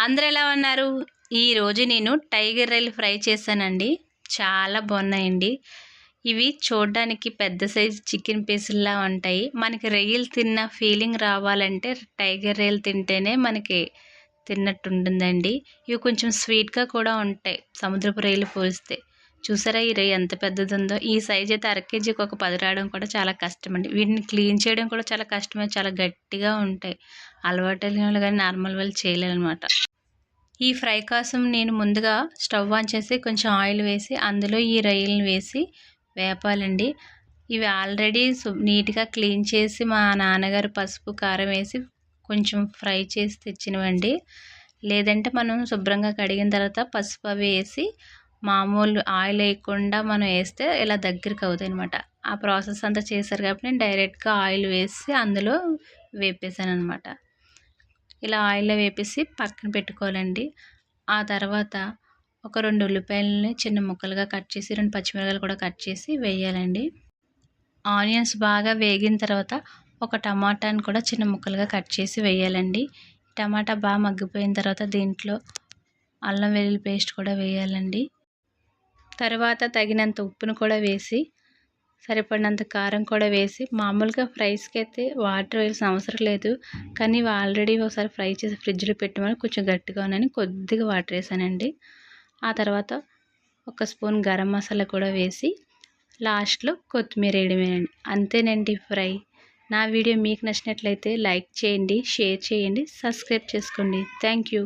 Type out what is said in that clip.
అందరూ ఎలా ఉన్నారు? ఈరోజు నేను టైగర్ రొయ్యలు ఫ్రై చేశానండి. చాలా బాగున్నాయండి. ఇవి చూడడానికి పెద్ద సైజు చికెన్ పీసుల్లా ఉంటాయి. మనకి రొయ్యలు తిన్న ఫీలింగ్ రావాలంటే టైగర్ రొయ్యలు తింటేనే మనకి తిన్నట్టు ఉంటుందండి. ఇవి కొంచెం స్వీట్గా కూడా ఉంటాయి సముద్రపు రొయ్యలు పోలిస్తే. చూసారా ఈ రొయ్య ఎంత పెద్దది ఉందో. ఈ సైజ్ అయితే 1/2 కేజీకి ఒక 10 రావడం కూడా చాలా కష్టం అండి. వీటిని క్లీన్ చేయడం కూడా చాలా కష్టమే, చాలా గట్టిగా ఉంటాయి. అలవాటు అయిన వాళ్ళు కానీ నార్మల్ వాళ్ళు చేయలేరనమాట. ఈ ఫ్రై కోసం నేను ముందుగా స్టవ్ ఆన్ చేసి కొంచెం ఆయిల్ వేసి అందులో ఈ రొయ్యలను వేసి వేపాలండి. ఇవి ఆల్రెడీ నీట్గా క్లీన్ చేసి మా నాన్నగారు పసుపు కారం వేసి కొంచెం ఫ్రై చేసి తెచ్చినవండి. లేదంటే మనం శుభ్రంగా కడిగిన తర్వాత పసుపు అవి వేసి మామూలు ఆయిల్ వేయకుండా మనం వేస్తే ఇలా దగ్గరికి అవుతాయి అనమాట. ఆ ప్రాసెస్ అంతా చేశారు కాబట్టి నేను డైరెక్ట్గా ఆయిల్ వేసి అందులో వేపేసాను అనమాట. ఇలా ఆయిల్లో వేపేసి పక్కన పెట్టుకోవాలండి. ఆ తర్వాత ఒక 2 ఉల్లిపాయలని చిన్న ముక్కలుగా కట్ చేసి 2 పచ్చిమిరపకాయలు కూడా కట్ చేసి వేయాలండి. ఆనియన్స్ బాగా వేగిన తర్వాత ఒక టమాటాని కూడా చిన్న ముక్కలుగా కట్ చేసి వేయాలండి. టమాటా బాగా మగ్గిపోయిన తర్వాత దీంట్లో అల్లం వెల్లుల్లి పేస్ట్ కూడా వేయాలండి. తర్వాత తగినంత ఉప్పును కూడా వేసి సరిపడినంత కారం కూడా వేసి మామూలుగా ఫ్రైస్కి అయితే వాటర్ వేయాల్సిన అవసరం లేదు. కానీ ఇవి ఆల్రెడీ ఒకసారి ఫ్రై చేసి ఫ్రిడ్జ్లో పెట్టమని కొంచెం గట్టిగా ఉన్నాయని కొద్దిగా వాటర్ వేసానండి. ఆ తర్వాత ఒక స్పూన్ గరం మసాలా కూడా వేసి లాస్ట్లో కొత్తిమీర వేయడమేనండి. అంతేనండి ఫ్రై. నా వీడియో మీకు నచ్చినట్లయితే లైక్ చేయండి, షేర్ చేయండి, సబ్స్క్రైబ్ చేసుకోండి. Thank you.